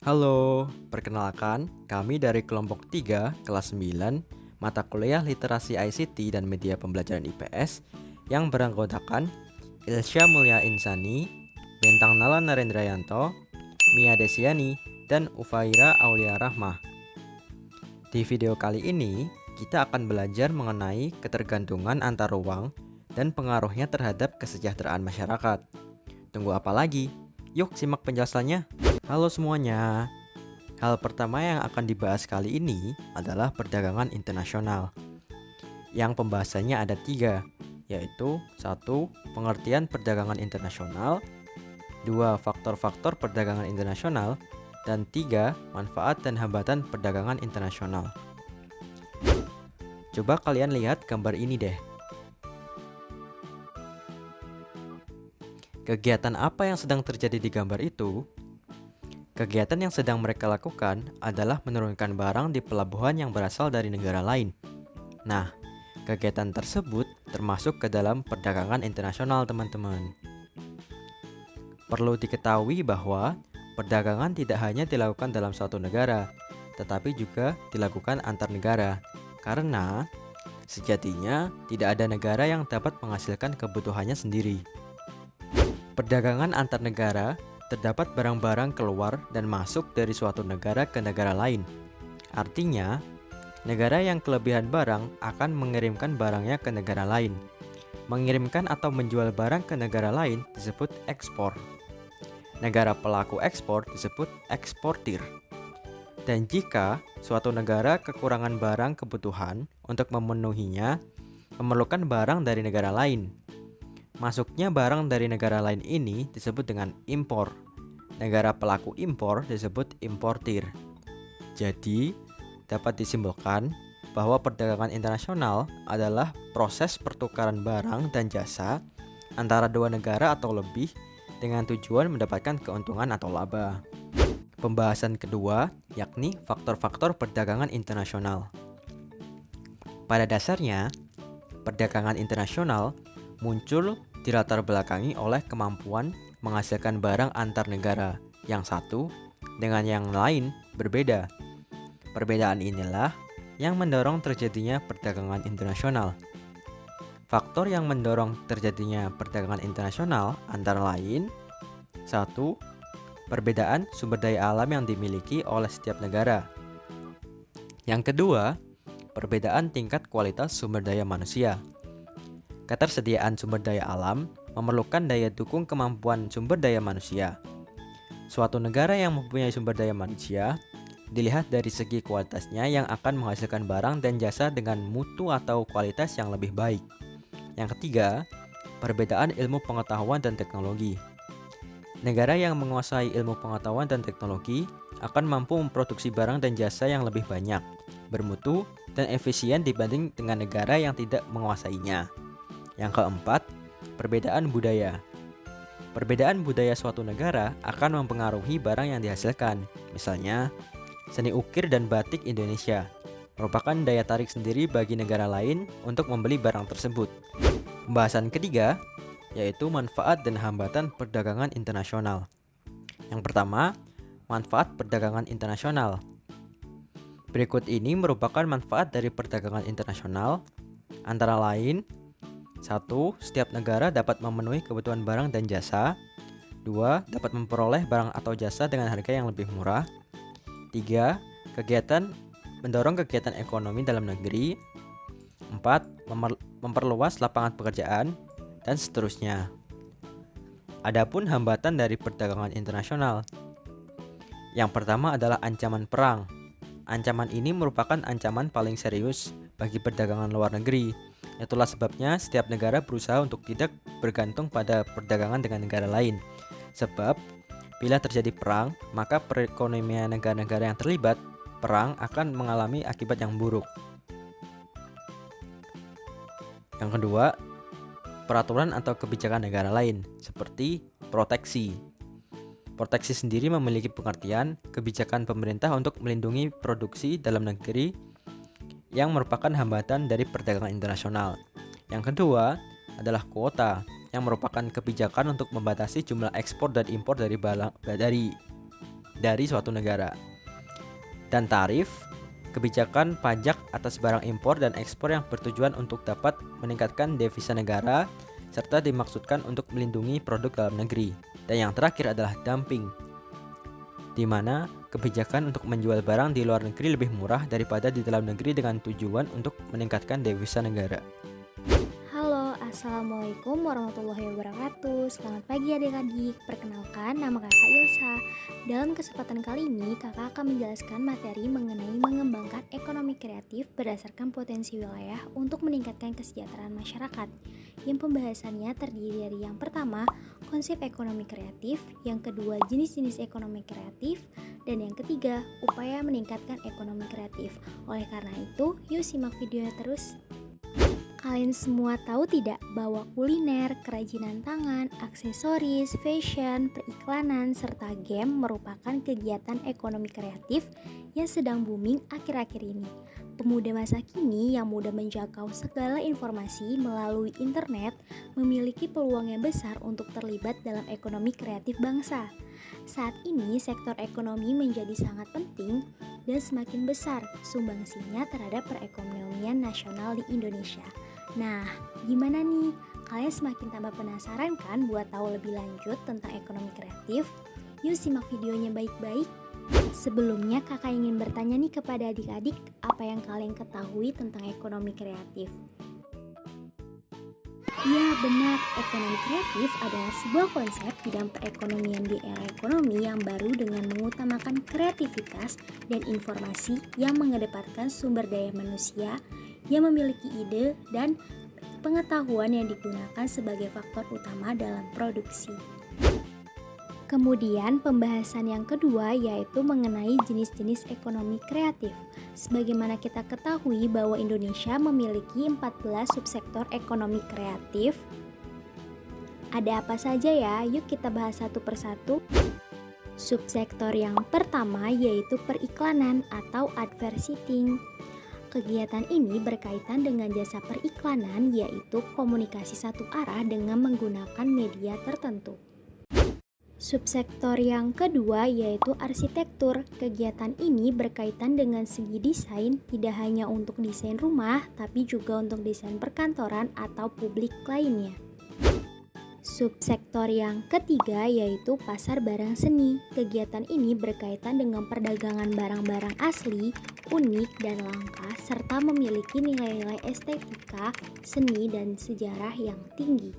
Halo, perkenalkan kami dari kelompok 3 kelas 9 mata kuliah Literasi ICT dan Media Pembelajaran IPS yang beranggotakan Ilsya Mulia Insani, Bentang Nala Narendrayanto, Mia Desiani, dan Ufaira Aulia Rahmah. Di video kali ini, kita akan belajar mengenai ketergantungan antar ruang dan pengaruhnya terhadap kesejahteraan masyarakat. Tunggu apa lagi? Yuk simak penjelasannya. Halo semuanya. Hal pertama yang akan dibahas kali ini adalah perdagangan internasional. Yang pembahasannya ada 3, yaitu 1. Pengertian perdagangan internasional, 2. Faktor-faktor perdagangan internasional, dan 3. Manfaat dan hambatan perdagangan internasional. Coba kalian lihat gambar ini deh. Kegiatan apa yang sedang terjadi di gambar itu? Kegiatan yang sedang mereka lakukan adalah menurunkan barang di pelabuhan yang berasal dari negara lain. Nah, kegiatan tersebut termasuk ke dalam perdagangan internasional, teman-teman. Perlu diketahui bahwa perdagangan tidak hanya dilakukan dalam suatu negara, tetapi juga dilakukan antar negara. Karena sejatinya tidak ada negara yang dapat menghasilkan kebutuhannya sendiri. Perdagangan antar negara terdapat barang-barang keluar dan masuk dari suatu negara ke negara lain. Artinya, negara yang kelebihan barang akan mengirimkan barangnya ke negara lain. Mengirimkan atau menjual barang ke negara lain disebut ekspor. Negara pelaku ekspor disebut eksportir. Dan jika suatu negara kekurangan barang kebutuhan untuk memenuhinya, memerlukan barang dari negara lain. Masuknya barang dari negara lain ini disebut dengan impor. Negara pelaku impor disebut importir. Jadi, dapat disimpulkan bahwa perdagangan internasional adalah proses pertukaran barang dan jasa antara dua negara atau lebih dengan tujuan mendapatkan keuntungan atau laba. Pembahasan kedua yakni faktor-faktor perdagangan internasional. Pada dasarnya, perdagangan internasional muncul dilatar belakangi oleh kemampuan menghasilkan barang antar negara yang satu dengan yang lain berbeda. Perbedaan inilah yang mendorong terjadinya perdagangan internasional. Faktor yang mendorong terjadinya perdagangan internasional antara lain 1. Perbedaan sumber daya alam yang dimiliki oleh setiap negara. Yang kedua, perbedaan tingkat kualitas sumber daya manusia. Ketersediaan sumber daya alam memerlukan daya dukung kemampuan sumber daya manusia. Suatu negara yang mempunyai sumber daya manusia dilihat dari segi kualitasnya yang akan menghasilkan barang dan jasa dengan mutu atau kualitas yang lebih baik. Yang ketiga, perbedaan ilmu pengetahuan dan teknologi. Negara yang menguasai ilmu pengetahuan dan teknologi akan mampu memproduksi barang dan jasa yang lebih banyak, bermutu, dan efisien dibanding dengan negara yang tidak menguasainya. Yang keempat, perbedaan budaya. Perbedaan budaya suatu negara akan mempengaruhi barang yang dihasilkan. Misalnya, seni ukir dan batik Indonesia merupakan daya tarik sendiri bagi negara lain untuk membeli barang tersebut. Pembahasan ketiga yaitu manfaat dan hambatan perdagangan internasional. Yang pertama, manfaat perdagangan internasional. Berikut ini merupakan manfaat dari perdagangan internasional, antara lain 1. Setiap negara dapat memenuhi kebutuhan barang dan jasa. 2. Dapat memperoleh barang atau jasa dengan harga yang lebih murah. 3. Mendorong kegiatan ekonomi dalam negeri. 4. Memperluas lapangan pekerjaan, dan seterusnya. Adapun hambatan dari perdagangan internasional. Yang pertama adalah ancaman perang. Ancaman ini merupakan ancaman paling serius bagi perdagangan luar negeri. Itulah sebabnya setiap negara berusaha untuk tidak bergantung pada perdagangan dengan negara lain. Sebab, bila terjadi perang, maka perekonomian negara-negara yang terlibat perang akan mengalami akibat yang buruk. Yang kedua, peraturan atau kebijakan negara lain, seperti proteksi. Proteksi sendiri memiliki pengertian kebijakan pemerintah untuk melindungi produksi dalam negeri yang merupakan hambatan dari perdagangan internasional. Yang kedua adalah kuota, yang merupakan kebijakan untuk membatasi jumlah ekspor dan impor dari dari suatu negara. Dan tarif, kebijakan pajak atas barang impor dan ekspor yang bertujuan untuk dapat meningkatkan devisa negara, serta dimaksudkan untuk melindungi produk dalam negeri. Dan yang terakhir adalah dumping, di mana kebijakan untuk menjual barang di luar negeri lebih murah daripada di dalam negeri dengan tujuan untuk meningkatkan devisa negara. Halo, Assalamualaikum warahmatullahi wabarakatuh. Selamat pagi adik-adik. Perkenalkan, nama kakak Ilsa. Dalam kesempatan kali ini, kakak akan menjelaskan materi mengenai mengembangkan ekonomi kreatif berdasarkan potensi wilayah untuk meningkatkan kesejahteraan masyarakat. Yang pembahasannya terdiri dari yang pertama, konsep ekonomi kreatif, yang kedua, jenis-jenis ekonomi kreatif, dan yang ketiga, upaya meningkatkan ekonomi kreatif. Oleh karena itu, yuk simak videonya terus. Kalian semua tahu tidak bahwa kuliner, kerajinan tangan, aksesoris, fashion, periklanan, serta game merupakan kegiatan ekonomi kreatif yang sedang booming akhir-akhir ini. Pemuda masa kini yang mudah menjangkau segala informasi melalui internet memiliki peluang yang besar untuk terlibat dalam ekonomi kreatif bangsa. Saat ini sektor ekonomi menjadi sangat penting dan semakin besar sumbangsinya terhadap perekonomian nasional di Indonesia. Nah, gimana nih? Kalian semakin tambah penasaran kan buat tahu lebih lanjut tentang ekonomi kreatif? Yuk simak videonya baik-baik. Sebelumnya kakak ingin bertanya nih kepada adik-adik, apa yang kalian ketahui tentang ekonomi kreatif? Ya benar, ekonomi kreatif adalah sebuah konsep bidang perekonomian di era ekonomi yang baru dengan mengutamakan kreativitas dan informasi yang mengedepankan sumber daya manusia yang memiliki ide dan pengetahuan yang digunakan sebagai faktor utama dalam produksi. Kemudian pembahasan yang kedua yaitu mengenai jenis-jenis ekonomi kreatif. Sebagaimana kita ketahui bahwa Indonesia memiliki 14 subsektor ekonomi kreatif. Ada apa saja ya? Yuk kita bahas satu persatu. Subsektor yang pertama yaitu periklanan atau advertising. Kegiatan ini berkaitan dengan jasa periklanan yaitu komunikasi satu arah dengan menggunakan media tertentu. Subsektor yang kedua yaitu arsitektur. Kegiatan ini berkaitan dengan segi desain, tidak hanya untuk desain rumah, tapi juga untuk desain perkantoran atau publik lainnya. Subsektor yang ketiga yaitu pasar barang seni. Kegiatan ini berkaitan dengan perdagangan barang-barang asli, unik, dan langka, serta memiliki nilai-nilai estetika, seni, dan sejarah yang tinggi.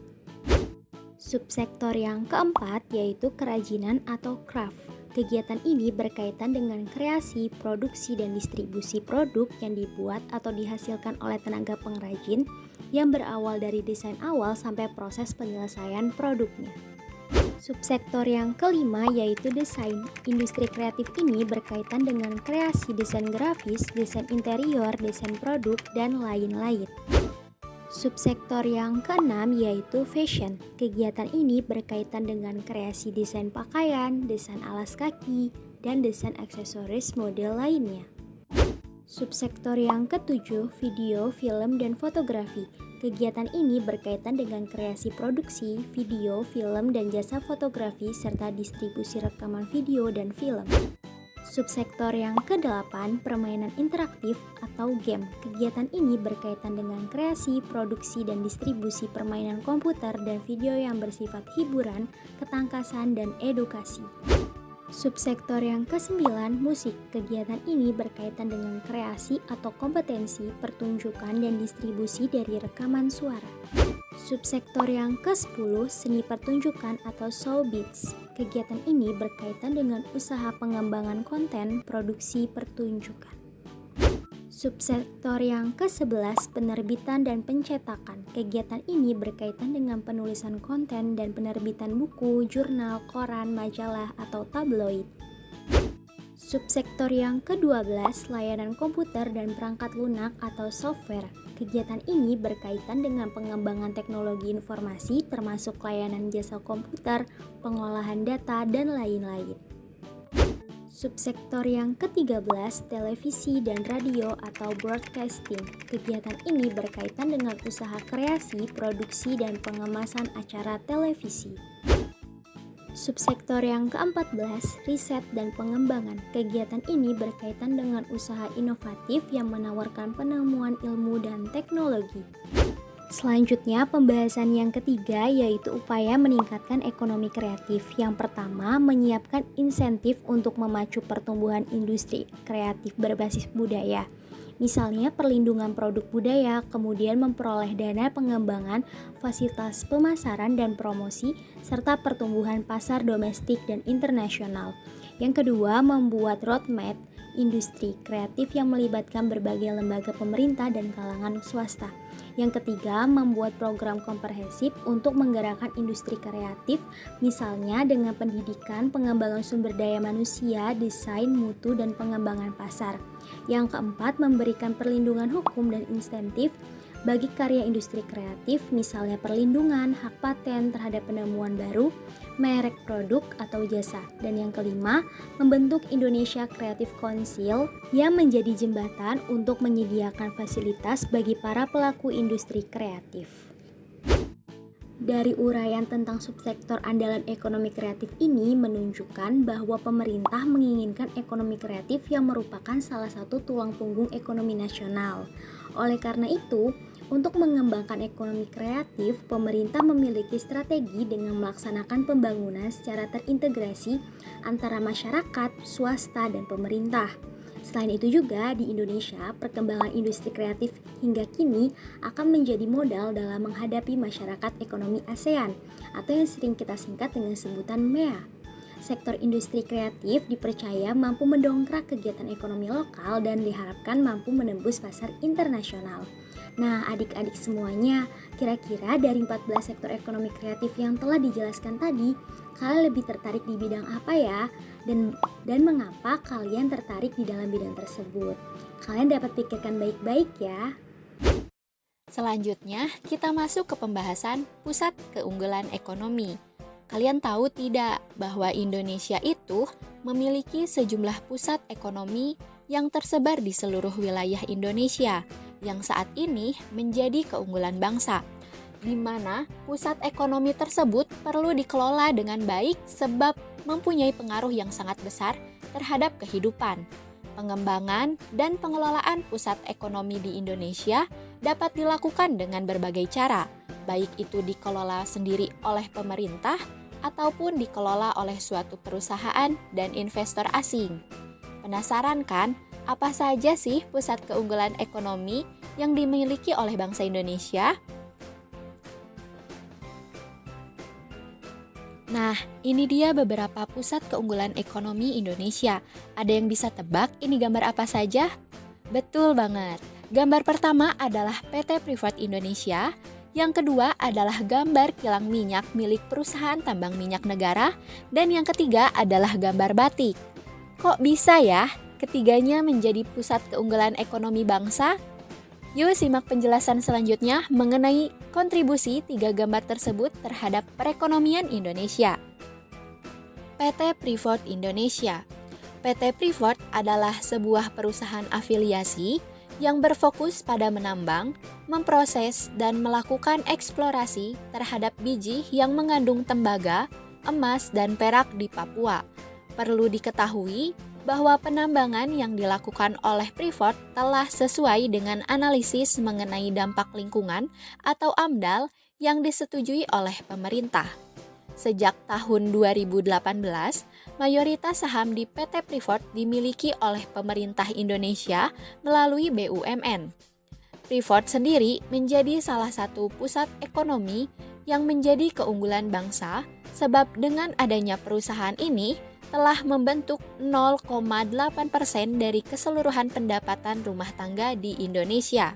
Subsektor yang keempat yaitu kerajinan atau craft. Kegiatan ini berkaitan dengan kreasi, produksi, dan distribusi produk yang dibuat atau dihasilkan oleh tenaga pengrajin yang berawal dari desain awal sampai proses penyelesaian produknya. Subsektor yang kelima yaitu desain. Industri kreatif ini berkaitan dengan kreasi desain grafis, desain interior, desain produk, dan lain-lain. Subsektor yang keenam yaitu fashion. Kegiatan ini berkaitan dengan kreasi desain pakaian, desain alas kaki, dan desain aksesoris model lainnya. Subsektor yang ketujuh, video, film, dan fotografi. Kegiatan ini berkaitan dengan kreasi produksi, video, film, dan jasa fotografi serta distribusi rekaman video dan film. Subsektor yang ke-8, permainan interaktif atau game. Kegiatan ini berkaitan dengan kreasi, produksi, dan distribusi permainan komputer dan video yang bersifat hiburan, ketangkasan, dan edukasi. Subsektor yang ke-9, musik. Kegiatan ini berkaitan dengan kreasi atau kompetensi, pertunjukan, dan distribusi dari rekaman suara. Subsektor yang ke-10, seni pertunjukan atau showbiz. Kegiatan ini berkaitan dengan usaha pengembangan konten, produksi pertunjukan. Subsektor yang ke-11, penerbitan dan pencetakan. Kegiatan ini berkaitan dengan penulisan konten dan penerbitan buku, jurnal, koran, majalah, atau tabloid. Subsektor yang ke-12, layanan komputer dan perangkat lunak atau software. Kegiatan ini berkaitan dengan pengembangan teknologi informasi termasuk layanan jasa komputer, pengolahan data, dan lain-lain. Subsektor yang ke-13, televisi dan radio atau broadcasting. Kegiatan ini berkaitan dengan usaha kreasi, produksi, dan pengemasan acara televisi. Subsektor yang ke-14, riset dan pengembangan. Kegiatan ini berkaitan dengan usaha inovatif yang menawarkan penemuan ilmu dan teknologi. Selanjutnya, pembahasan yang ketiga yaitu upaya meningkatkan ekonomi kreatif. Yang pertama, menyiapkan insentif untuk memacu pertumbuhan industri kreatif berbasis budaya. Misalnya perlindungan produk budaya, kemudian memperoleh dana pengembangan, fasilitas pemasaran dan promosi, serta pertumbuhan pasar domestik dan internasional. Yang kedua, membuat roadmap industri kreatif yang melibatkan berbagai lembaga pemerintah dan kalangan swasta. Yang ketiga, membuat program komprehensif untuk menggerakkan industri kreatif, misalnya dengan pendidikan, pengembangan sumber daya manusia, desain, mutu, dan pengembangan pasar. Yang keempat, memberikan perlindungan hukum dan insentif bagi karya industri kreatif, misalnya perlindungan hak paten terhadap penemuan baru, merek produk atau jasa. Dan yang kelima, membentuk Indonesia Creative Council yang menjadi jembatan untuk menyediakan fasilitas bagi para pelaku industri kreatif. Dari uraian tentang subsektor andalan ekonomi kreatif ini menunjukkan bahwa pemerintah menginginkan ekonomi kreatif yang merupakan salah satu tulang punggung ekonomi nasional. Oleh karena itu, untuk mengembangkan ekonomi kreatif, pemerintah memiliki strategi dengan melaksanakan pembangunan secara terintegrasi antara masyarakat, swasta, dan pemerintah. Selain itu juga di Indonesia, perkembangan industri kreatif hingga kini akan menjadi modal dalam menghadapi masyarakat ekonomi ASEAN atau yang sering kita singkat dengan sebutan MEA. Sektor industri kreatif dipercaya mampu mendongkrak kegiatan ekonomi lokal dan diharapkan mampu menembus pasar internasional. Nah, adik-adik semuanya, kira-kira dari 14 sektor ekonomi kreatif yang telah dijelaskan tadi, kalian lebih tertarik di bidang apa ya? Dan mengapa kalian tertarik di dalam bidang tersebut? Kalian dapat pikirkan baik-baik ya. Selanjutnya, kita masuk ke pembahasan pusat keunggulan ekonomi. Kalian tahu tidak bahwa Indonesia itu memiliki sejumlah pusat ekonomi yang tersebar di seluruh wilayah Indonesia yang saat ini menjadi keunggulan bangsa, di mana pusat ekonomi tersebut perlu dikelola dengan baik sebab mempunyai pengaruh yang sangat besar terhadap kehidupan. Pengembangan dan pengelolaan pusat ekonomi di Indonesia dapat dilakukan dengan berbagai cara, baik itu dikelola sendiri oleh pemerintah ataupun dikelola oleh suatu perusahaan dan investor asing. Penasaran kan, apa saja sih pusat keunggulan ekonomi yang dimiliki oleh bangsa Indonesia? Nah, ini dia beberapa pusat keunggulan ekonomi Indonesia. Ada yang bisa tebak ini gambar apa saja? Betul banget. Gambar pertama adalah PT Freeport Indonesia. Yang kedua adalah gambar kilang minyak milik perusahaan tambang minyak negara. Dan yang ketiga adalah gambar batik. Kok bisa ya ketiganya menjadi pusat keunggulan ekonomi bangsa? Yuk simak penjelasan selanjutnya mengenai kontribusi tiga gambar tersebut terhadap perekonomian Indonesia. PT Freeport Indonesia. PT Freeport adalah sebuah perusahaan afiliasi yang berfokus pada menambang, memproses, dan melakukan eksplorasi terhadap biji yang mengandung tembaga, emas, dan perak di Papua. Perlu diketahui bahwa penambangan yang dilakukan oleh Freeport telah sesuai dengan analisis mengenai dampak lingkungan atau AMDAL yang disetujui oleh pemerintah. Sejak tahun 2018, mayoritas saham di PT Freeport dimiliki oleh pemerintah Indonesia melalui BUMN. Freeport sendiri menjadi salah satu pusat ekonomi yang menjadi keunggulan bangsa sebab dengan adanya perusahaan ini telah membentuk 0,8% dari keseluruhan pendapatan rumah tangga di Indonesia.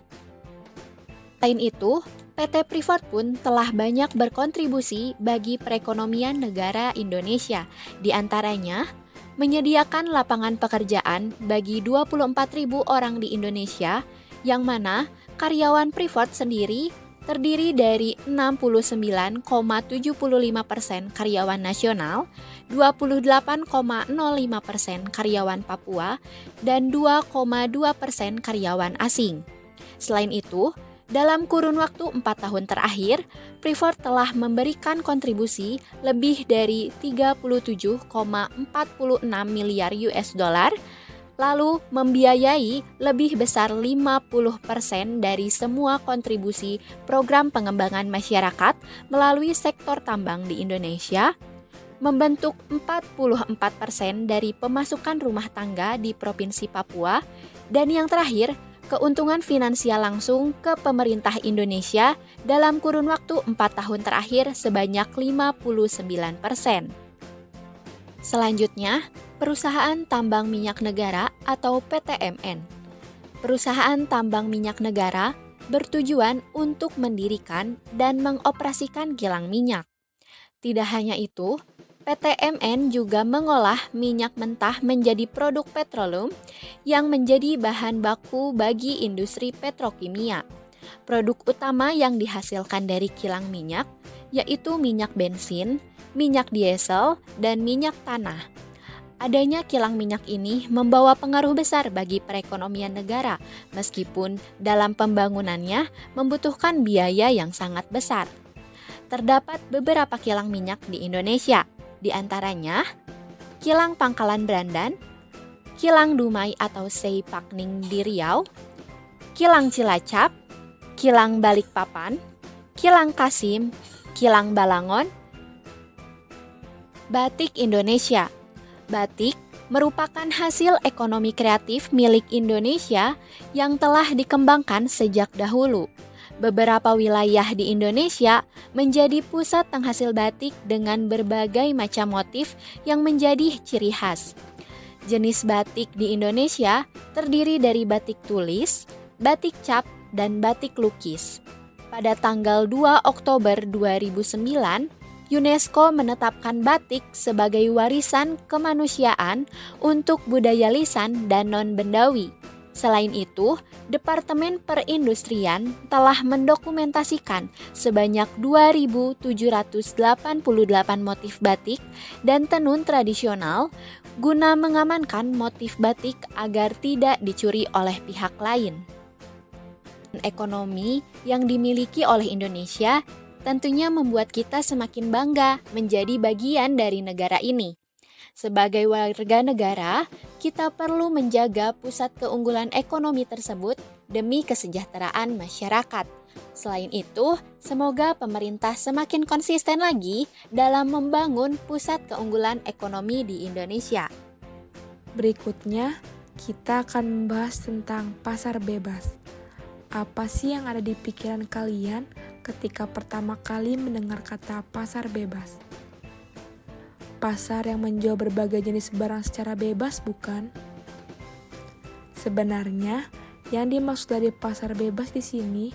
Selain itu, PT Freeport pun telah banyak berkontribusi bagi perekonomian negara Indonesia, di antaranya menyediakan lapangan pekerjaan bagi 24.000 orang di Indonesia, yang mana karyawan Freeport sendiri terdiri dari 69,75% karyawan nasional, 28,05% karyawan Papua, dan 2,2% karyawan asing. Selain itu, Dalam kurun waktu 4 tahun terakhir, Freeport telah memberikan kontribusi lebih dari 37,46 miliar US dollar, lalu membiayai lebih besar 50% dari semua kontribusi program pengembangan masyarakat melalui sektor tambang di Indonesia, membentuk 44% dari pemasukan rumah tangga di Provinsi Papua, dan yang terakhir, keuntungan finansial langsung ke pemerintah Indonesia dalam kurun waktu 4 tahun terakhir sebanyak 59%. Selanjutnya, Perusahaan Tambang Minyak Negara atau PTMN. Perusahaan tambang minyak negara bertujuan untuk mendirikan dan mengoperasikan kilang minyak. Tidak hanya itu, PTMN juga mengolah minyak mentah menjadi produk petroleum yang menjadi bahan baku bagi industri petrokimia. Produk utama yang dihasilkan dari kilang minyak yaitu minyak bensin, minyak diesel, dan minyak tanah. Adanya kilang minyak ini membawa pengaruh besar bagi perekonomian negara, meskipun dalam pembangunannya membutuhkan biaya yang sangat besar. Terdapat beberapa kilang minyak di Indonesia, di antaranya Kilang Pangkalan Brandan, Kilang Dumai atau Seipakning di Riau, Kilang Cilacap, Kilang Balikpapan, Kilang Kasim, Kilang Balangon. Batik Indonesia. Batik merupakan hasil ekonomi kreatif milik Indonesia yang telah dikembangkan sejak dahulu. Beberapa wilayah di Indonesia menjadi pusat penghasil batik dengan berbagai macam motif yang menjadi ciri khas. Jenis batik di Indonesia terdiri dari batik tulis, batik cap, dan batik lukis. Pada tanggal 2 Oktober 2009, UNESCO menetapkan batik sebagai warisan kemanusiaan untuk budaya lisan dan non-bendawi. Selain itu, Departemen Perindustrian telah mendokumentasikan sebanyak 2.788 motif batik dan tenun tradisional guna mengamankan motif batik agar tidak dicuri oleh pihak lain. Ekonomi yang dimiliki oleh Indonesia tentunya membuat kita semakin bangga menjadi bagian dari negara ini. Sebagai warga negara, kita perlu menjaga pusat keunggulan ekonomi tersebut demi kesejahteraan masyarakat. Selain itu, semoga pemerintah semakin konsisten lagi dalam membangun pusat keunggulan ekonomi di Indonesia. Berikutnya, kita akan membahas tentang pasar bebas. Apa sih yang ada di pikiran kalian ketika pertama kali mendengar kata pasar bebas? Pasar yang menjual berbagai jenis barang secara bebas, bukan? Sebenarnya, yang dimaksud dari pasar bebas di sini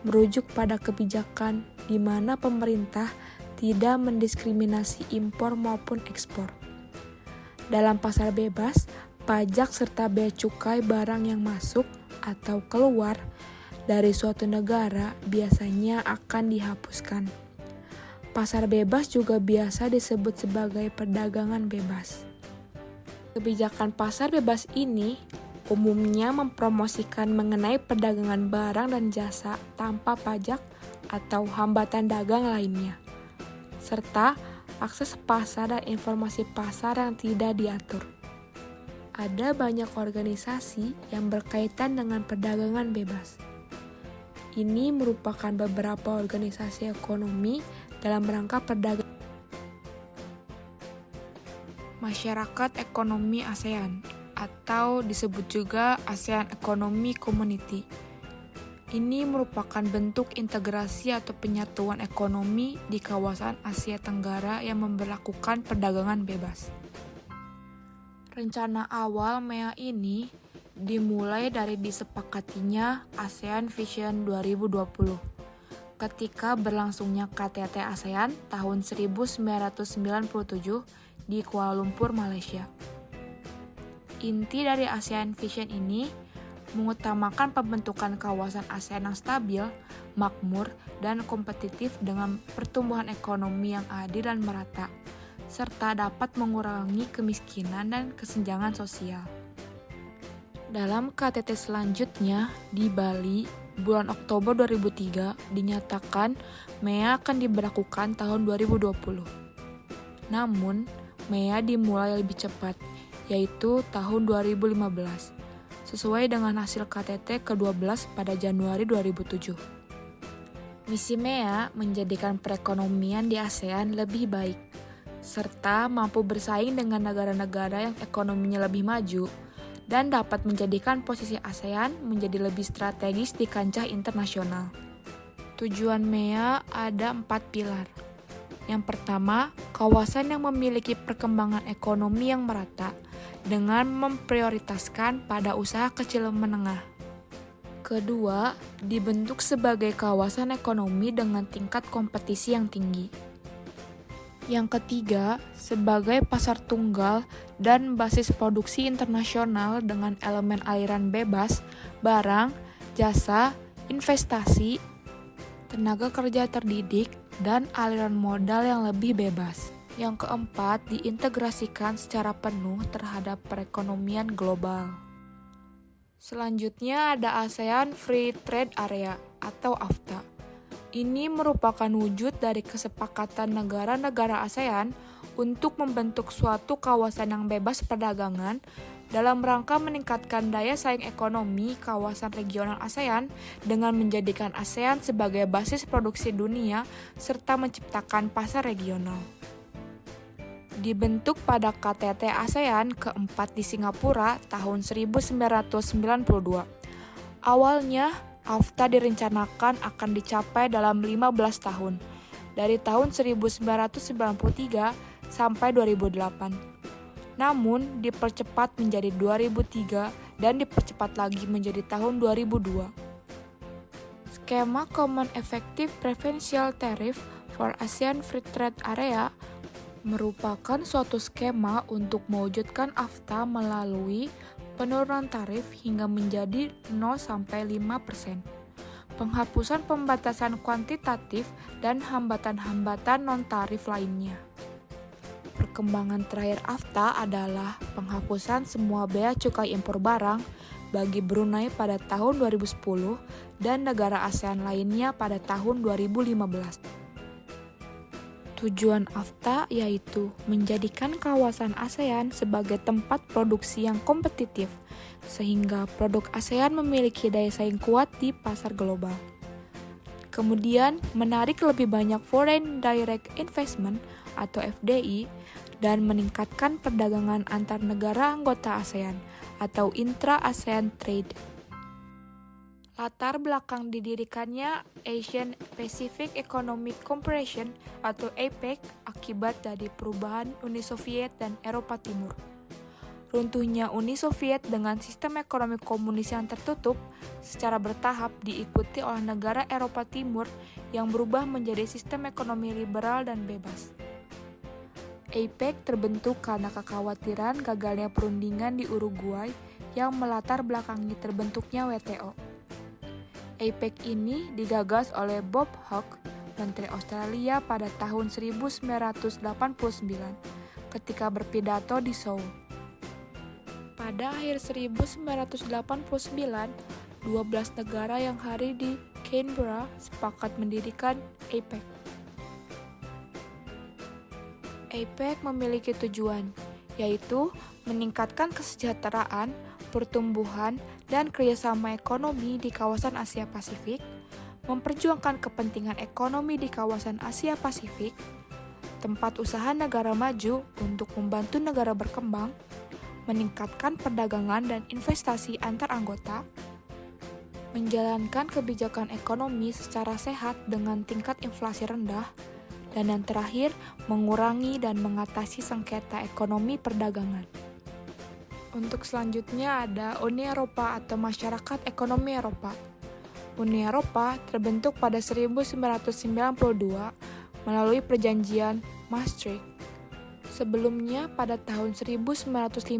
merujuk pada kebijakan di mana pemerintah tidak mendiskriminasi impor maupun ekspor. Dalam pasar bebas, pajak serta bea cukai barang yang masuk atau keluar dari suatu negara biasanya akan dihapuskan. Pasar bebas juga biasa disebut sebagai perdagangan bebas. Kebijakan pasar bebas ini umumnya mempromosikan mengenai perdagangan barang dan jasa tanpa pajak atau hambatan dagang lainnya, serta akses pasar dan informasi pasar yang tidak diatur. Ada banyak organisasi yang berkaitan dengan perdagangan bebas. Ini merupakan beberapa organisasi ekonomi dalam rangka perdagangan. Masyarakat Ekonomi ASEAN atau disebut juga ASEAN Economy Community. Ini merupakan bentuk integrasi atau penyatuan ekonomi di kawasan Asia Tenggara yang memberlakukan perdagangan bebas. Rencana awal MEA ini dimulai dari disepakatinya ASEAN Vision 2020. Ketika berlangsungnya KTT ASEAN tahun 1997 di Kuala Lumpur, Malaysia. Inti dari ASEAN Vision ini mengutamakan pembentukan kawasan ASEAN yang stabil, makmur, dan kompetitif dengan pertumbuhan ekonomi yang adil dan merata, serta dapat mengurangi kemiskinan dan kesenjangan sosial. Dalam KTT selanjutnya di Bali bulan Oktober 2003 dinyatakan MEA akan diberlakukan tahun 2020. Namun, MEA dimulai lebih cepat, yaitu tahun 2015, sesuai dengan hasil KTT ke-12 pada Januari 2007. Misi MEA menjadikan perekonomian di ASEAN lebih baik, serta mampu bersaing dengan negara-negara yang ekonominya lebih maju, dan dapat menjadikan posisi ASEAN menjadi lebih strategis di kancah internasional. Tujuan MEA ada 4 pilar. Yang pertama, kawasan yang memiliki perkembangan ekonomi yang merata dengan memprioritaskan pada usaha kecil menengah. Kedua, dibentuk sebagai kawasan ekonomi dengan tingkat kompetisi yang tinggi. Yang ketiga, sebagai pasar tunggal dan basis produksi internasional dengan elemen aliran bebas, barang, jasa, investasi, tenaga kerja terdidik, dan aliran modal yang lebih bebas. Yang keempat, diintegrasikan secara penuh terhadap perekonomian global. Selanjutnya ada ASEAN Free Trade Area atau AFTA. Ini merupakan wujud dari kesepakatan negara-negara ASEAN untuk membentuk suatu kawasan yang bebas perdagangan dalam rangka meningkatkan daya saing ekonomi kawasan regional ASEAN dengan menjadikan ASEAN sebagai basis produksi dunia serta menciptakan pasar regional. Dibentuk pada KTT ASEAN keempat di Singapura tahun 1992. Awalnya, AFTA direncanakan akan dicapai dalam 15 tahun, dari tahun 1993 sampai 2008. Namun, dipercepat menjadi 2003 dan dipercepat lagi menjadi tahun 2002. Skema Common Effective Preferential Tariff for ASEAN Free Trade Area merupakan suatu skema untuk mewujudkan AFTA melalui penurunan tarif hingga menjadi 0-5%, penghapusan pembatasan kuantitatif, dan hambatan-hambatan non-tarif lainnya. Perkembangan terakhir AFTA adalah penghapusan semua bea cukai impor barang bagi Brunei pada tahun 2010 dan negara ASEAN lainnya pada tahun 2015. Tujuan AFTA yaitu menjadikan kawasan ASEAN sebagai tempat produksi yang kompetitif, sehingga produk ASEAN memiliki daya saing kuat di pasar global. Kemudian, menarik lebih banyak Foreign Direct Investment atau FDI dan meningkatkan perdagangan antar negara anggota ASEAN atau Intra-ASEAN Trade. Latar belakang didirikannya Asian Pacific Economic Cooperation atau APEC akibat dari perubahan Uni Soviet dan Eropa Timur. Runtuhnya Uni Soviet dengan sistem ekonomi komunis yang tertutup secara bertahap diikuti oleh negara Eropa Timur yang berubah menjadi sistem ekonomi liberal dan bebas. APEC terbentuk karena kekhawatiran gagalnya perundingan di Uruguay yang melatar belakangi terbentuknya WTO. APEC ini digagas oleh Bob Hawke, Menteri Australia pada tahun 1989 ketika berpidato di Seoul. Pada akhir 1989, 12 negara yang hadir di Canberra sepakat mendirikan APEC. APEC memiliki tujuan, yaitu meningkatkan kesejahteraan, pertumbuhan, dan kerjasama ekonomi di kawasan Asia Pasifik, memperjuangkan kepentingan ekonomi di kawasan Asia Pasifik, tempat usaha negara maju untuk membantu negara berkembang, meningkatkan perdagangan dan investasi antar anggota, menjalankan kebijakan ekonomi secara sehat dengan tingkat inflasi rendah, dan yang terakhir, mengurangi dan mengatasi sengketa ekonomi perdagangan. Untuk selanjutnya ada Uni Eropa atau Masyarakat Ekonomi Eropa. Uni Eropa terbentuk pada 1992 melalui perjanjian Maastricht. Sebelumnya, pada tahun 1950,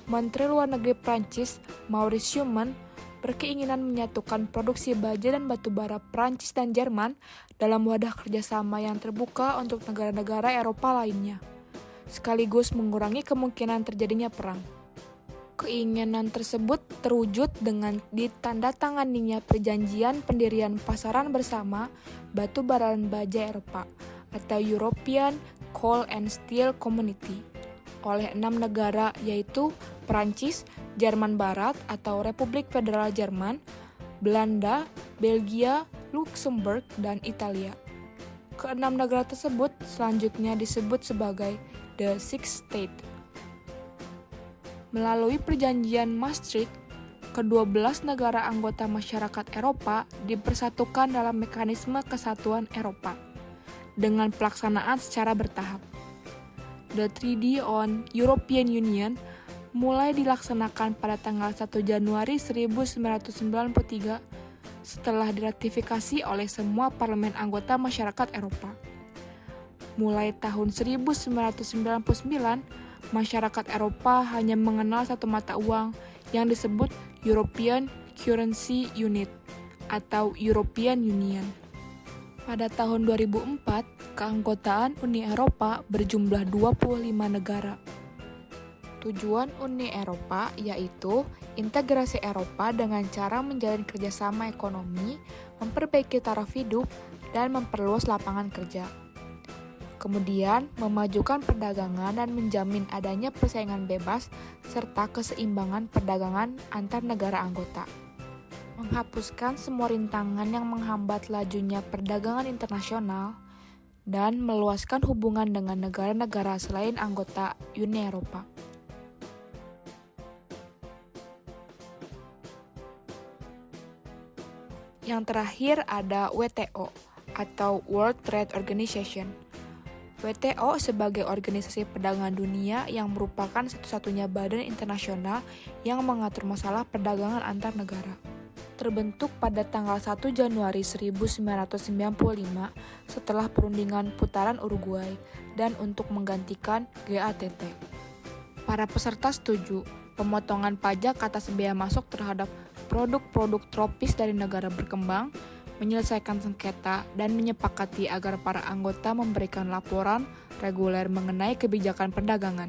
Menteri Luar Negeri Prancis, Maurice Schumann, berkeinginan menyatukan produksi baja dan batubara Prancis dan Jerman dalam wadah kerjasama yang terbuka untuk negara-negara Eropa lainnya, sekaligus mengurangi kemungkinan terjadinya perang. Keinginan tersebut terwujud dengan ditandatanganinya Perjanjian Pendirian Pasaran Bersama Batu Bara dan Baja Eropa atau European Coal and Steel Community oleh 6 negara yaitu Prancis, Jerman Barat atau Republik Federal Jerman, Belanda, Belgia, Luxembourg, dan Italia. Keenam negara tersebut selanjutnya disebut sebagai The Six States. Melalui perjanjian Maastricht, ke-12 negara anggota masyarakat Eropa dipersatukan dalam mekanisme kesatuan Eropa dengan pelaksanaan secara bertahap. The Treaty on European Union mulai dilaksanakan pada tanggal 1 Januari 1993 setelah diratifikasi oleh semua parlemen anggota masyarakat Eropa. Mulai tahun 1999, masyarakat Eropa hanya mengenal satu mata uang yang disebut European Currency Unit atau European Union. Pada tahun 2004, keanggotaan Uni Eropa berjumlah 25 negara. Tujuan Uni Eropa yaitu integrasi Eropa dengan cara menjalin kerjasama ekonomi, memperbaiki taraf hidup, dan memperluas lapangan kerja. Kemudian, memajukan perdagangan dan menjamin adanya persaingan bebas serta keseimbangan perdagangan antar negara anggota. Menghapuskan semua rintangan yang menghambat lajunya perdagangan internasional dan meluaskan hubungan dengan negara-negara selain anggota Uni Eropa. Yang terakhir ada WTO atau World Trade Organization. WTO sebagai organisasi perdagangan dunia yang merupakan satu-satunya badan internasional yang mengatur masalah perdagangan antar negara. Terbentuk pada tanggal 1 Januari 1995 setelah perundingan putaran Uruguay dan untuk menggantikan GATT. Para peserta setuju pemotongan pajak atas bea masuk terhadap produk-produk tropis dari negara berkembang, menyelesaikan sengketa, dan menyepakati agar para anggota memberikan laporan reguler mengenai kebijakan perdagangan.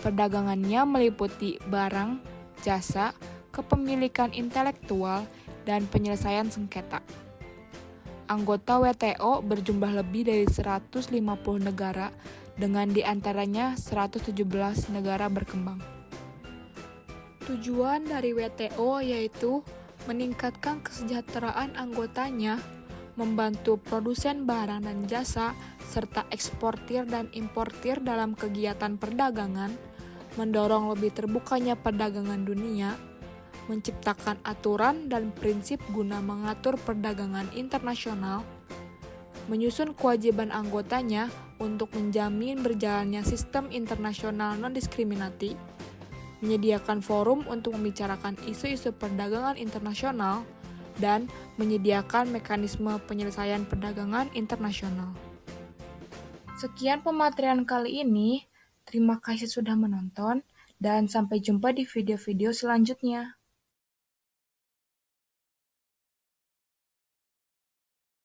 Perdagangannya meliputi barang, jasa, kepemilikan intelektual, dan penyelesaian sengketa. Anggota WTO berjumlah lebih dari 150 negara dengan diantaranya 117 negara berkembang. Tujuan dari WTO yaitu meningkatkan kesejahteraan anggotanya, membantu produsen barang dan jasa, serta eksportir dan importir dalam kegiatan perdagangan, mendorong lebih terbukanya perdagangan dunia, menciptakan aturan dan prinsip guna mengatur perdagangan internasional, menyusun kewajiban anggotanya untuk menjamin berjalannya sistem internasional non-diskriminatif, menyediakan forum untuk membicarakan isu-isu perdagangan internasional, dan menyediakan mekanisme penyelesaian perdagangan internasional. Sekian pematerian kali ini, terima kasih sudah menonton, dan sampai jumpa di video-video selanjutnya.